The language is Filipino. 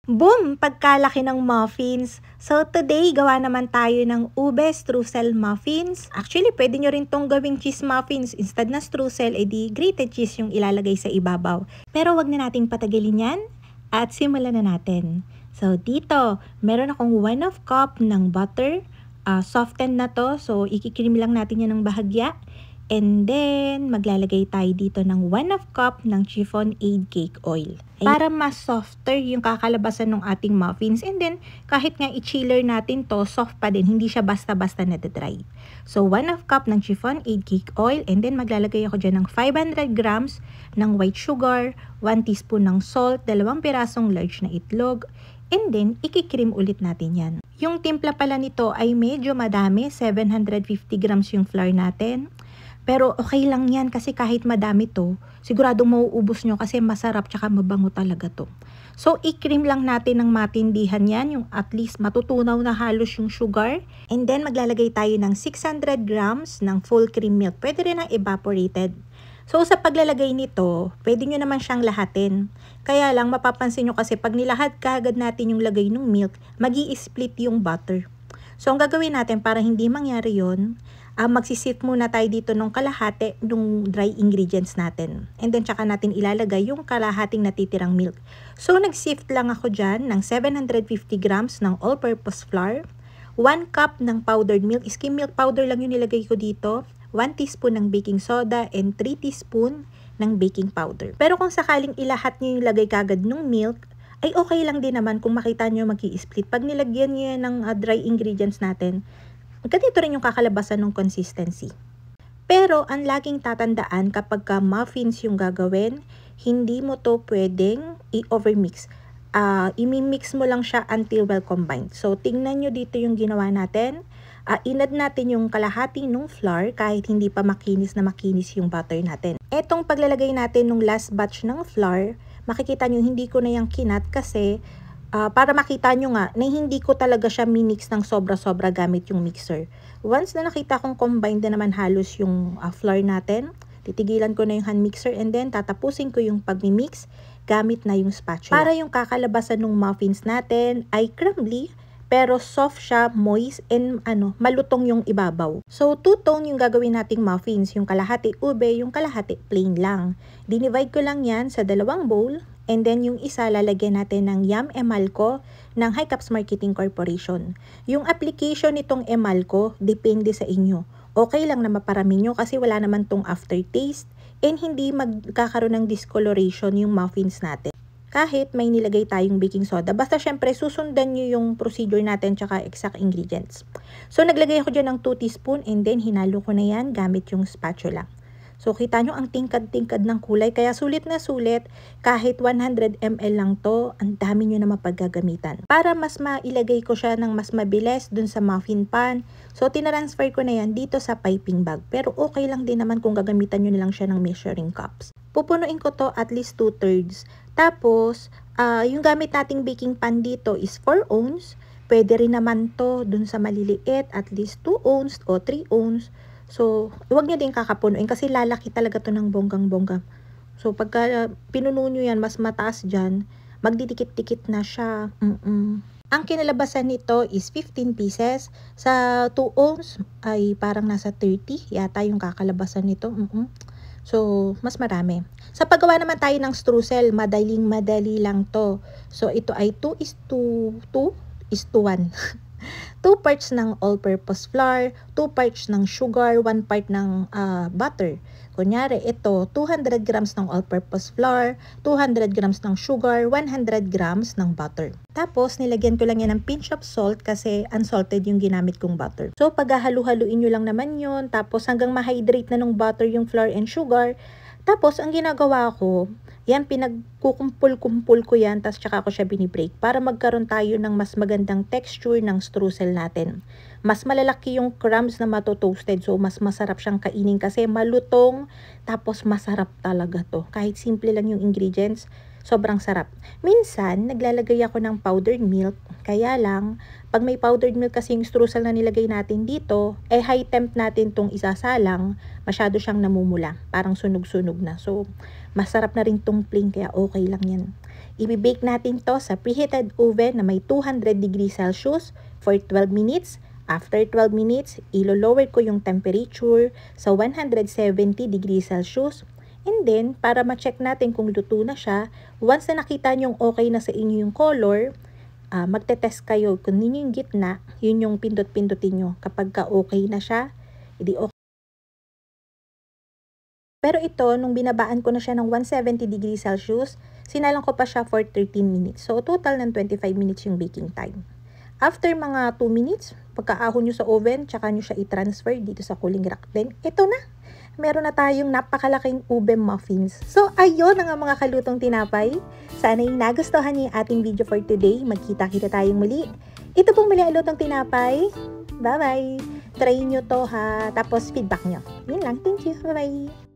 Boom! Pagkalaki ng muffins. So today, gawa naman tayo ng ube streusel muffins. Actually, pwede nyo rin tong gawing cheese muffins. Instead na streusel, edi grated cheese yung ilalagay sa ibabaw. Pero wag na nating patagalin yan at simulan na natin. So dito, meron akong 1/2 cup ng butter. Softened na to, so ikikream lang natin yan ng bahagya. And then, maglalagay tayo dito ng 1/2 cup ng chiffon aid cake oil. Para mas softer yung kakalabasan ng ating muffins. And then, kahit nga i-chiller natin to, soft pa din. Hindi siya basta-basta na-dry. So, 1/2 cup ng chiffon aid cake oil. And then, maglalagay ako dyan ng 500 grams ng white sugar, 1 teaspoon ng salt, 2 pirasong large na itlog. And then, ikikream ulit natin yan. Yung timpla pala nito ay medyo madami. 750 grams yung flour natin. Pero okay lang yan kasi kahit madami to, siguradong mauubos nyo kasi masarap tsaka mabango talaga to. So, i-cream lang natin ng matindihan yan, yung at least matutunaw na halos yung sugar. And then, maglalagay tayo ng 600 grams ng full cream milk. Pwede rin ang evaporated. So, sa paglalagay nito, pwede nyo naman siyang lahatin. Kaya lang, mapapansin nyo kasi pag nilahat kaagad natin yung lagay ng milk, magi-split yung butter. So, ang gagawin natin para hindi mangyari yon, magsisip muna tayo dito ng kalahati ng dry ingredients natin. And then, tsaka natin ilalagay yung kalahating natitirang milk. So, nag-sift lang ako dyan ng 750 grams ng all-purpose flour, 1 cup ng powdered milk, skim milk powder lang yung nilagay ko dito, 1 teaspoon ng baking soda, and 3 teaspoon ng baking powder. Pero kung sakaling ilahat nyo yung lagay kagad ng milk, ay okay lang din naman kung makita nyo mag-i-split. Pag nilagyan nyo ng dry ingredients natin, ganito rin yung kakalabasan ng consistency. Pero ang laging tatandaan kapag muffins yung gagawin, hindi mo to pwedeng i-overmix. I-mix mo lang siya until well combined. So tingnan nyo dito yung ginawa natin. Inad natin yung kalahati ng flour kahit hindi pa makinis na makinis yung butter natin. Etong paglalagay natin ng last batch ng flour, makikita nyo hindi ko na yung kinat kasi para makita nyo nga na hindi ko talaga siya minix ng sobra-sobra gamit yung mixer. Once na nakita kong combined na naman halos yung flour natin, titigilan ko na yung hand mixer and then tatapusin ko yung pagmi-mix gamit na yung spatula. Para yung kakalabasan ng muffins natin ay crumbly pero soft siya, moist, and malutong yung ibabaw. So, two-tone yung gagawin nating muffins. Yung kalahati ube, yung kalahati plain lang. Dinivide ko lang yan sa 2 bowl. And then, yung isa, lalagyan natin ng Yum Emalco ng High Caps Marketing Corporation. Yung application nitong Emalco, depende sa inyo. Okay lang na maparami nyo kasi wala naman tong aftertaste and hindi magkakaroon ng discoloration yung muffins natin. Kahit may nilagay tayong baking soda. Basta syempre, susundan nyo yung procedure natin tsaka exact ingredients. So, naglagay ako dyan ng 2 teaspoon and then hinalo ko na yan gamit yung spatula. So, kita nyo ang tingkad-tingkad ng kulay. Kaya sulit na sulit, kahit 100 ml lang to, ang dami nyo na mapaggagamitan. Para mas mailagay ko siya ng mas mabilis dun sa muffin pan, so tinatransfer ko na yan dito sa piping bag. Pero okay lang din naman kung gagamitan nyo na lang siya ng measuring cups. Pupunuin ko to at least 2/3. Tapos, yung gamit nating baking pan dito is 4 ounce. Pwede rin naman to dun sa maliliit, at least 2 ounce o 3 ounce. So, huwag nyo din kakapunuin kasi lalaki talaga to ng bonggang-bongga. So, pagka pinuno nyo yan, mas mataas dyan, magdidikit-dikit na siya. Ang kinalabasan nito is 15 pieces. Sa 2 ounce ay parang nasa 30 yata yung kakalabasan nito. So, mas marami. Sa paggawa naman tayo ng streusel, madaling-madali lang to. So, ito ay 2:1. 2 parts ng all-purpose flour, 2 parts ng sugar, 1 part ng butter. Kunyari, ito, 200 grams ng all-purpose flour, 200 grams ng sugar, 100 grams ng butter. Tapos, nilagyan ko lang yan ng pinch of salt kasi unsalted yung ginamit kong butter. So, paghahalu-haluin nyo lang naman yun, tapos hanggang ma-hydrate na ng butter yung flour and sugar. Tapos, ang ginagawa ko, yan, pinagkukumpul-kumpul ko yan, tapos tsaka ko siya binibreak para magkaroon tayo ng mas magandang texture ng streusel natin. Mas malalaki yung crumbs na matotoasted, so mas masarap siyang kainin kasi malutong, tapos masarap talaga to. Kahit simple lang yung ingredients, sobrang sarap. Minsan, naglalagay ako ng powdered milk, kaya lang, pag may powdered milk kasi yung streusel na nilagay natin dito, high temp natin tong isasalang, masyado siyang namumula, parang sunog-sunog na. So, masarap na rin tong plain, kaya okay lang yan. Ibibake natin to sa preheated oven na may 200 degrees Celsius for 12 minutes. After 12 minutes, ilo-lower ko yung temperature sa 170 degrees Celsius. And then, para ma-check natin kung luto na siya, once na nakita nyong okay na sa inyo yung color, magte-test kayo kung ninyo yung gitna, yun yung pindot-pindutin nyo. Kapag ka okay na siya, edi okay. Pero ito, nung binabaan ko na siya ng 170 degrees Celsius, sinalang ko pa siya for 13 minutes. So, total ng 25 minutes yung baking time. After mga 2 minutes, pagkaahon nyo sa oven, tsaka nyo siya i-transfer dito sa cooling rack. Then, ito na. Meron na tayong napakalaking ube muffins. So, ayun ang mga kalutong tinapay. Sana'y nagustuhan niyo yung ating video for today. Magkita-kita tayong muli. Ito pong muli ang lutong tinapay. Bye-bye! Try nyo to ha. Tapos feedback nyo. Yun lang. Thank you. Bye-bye!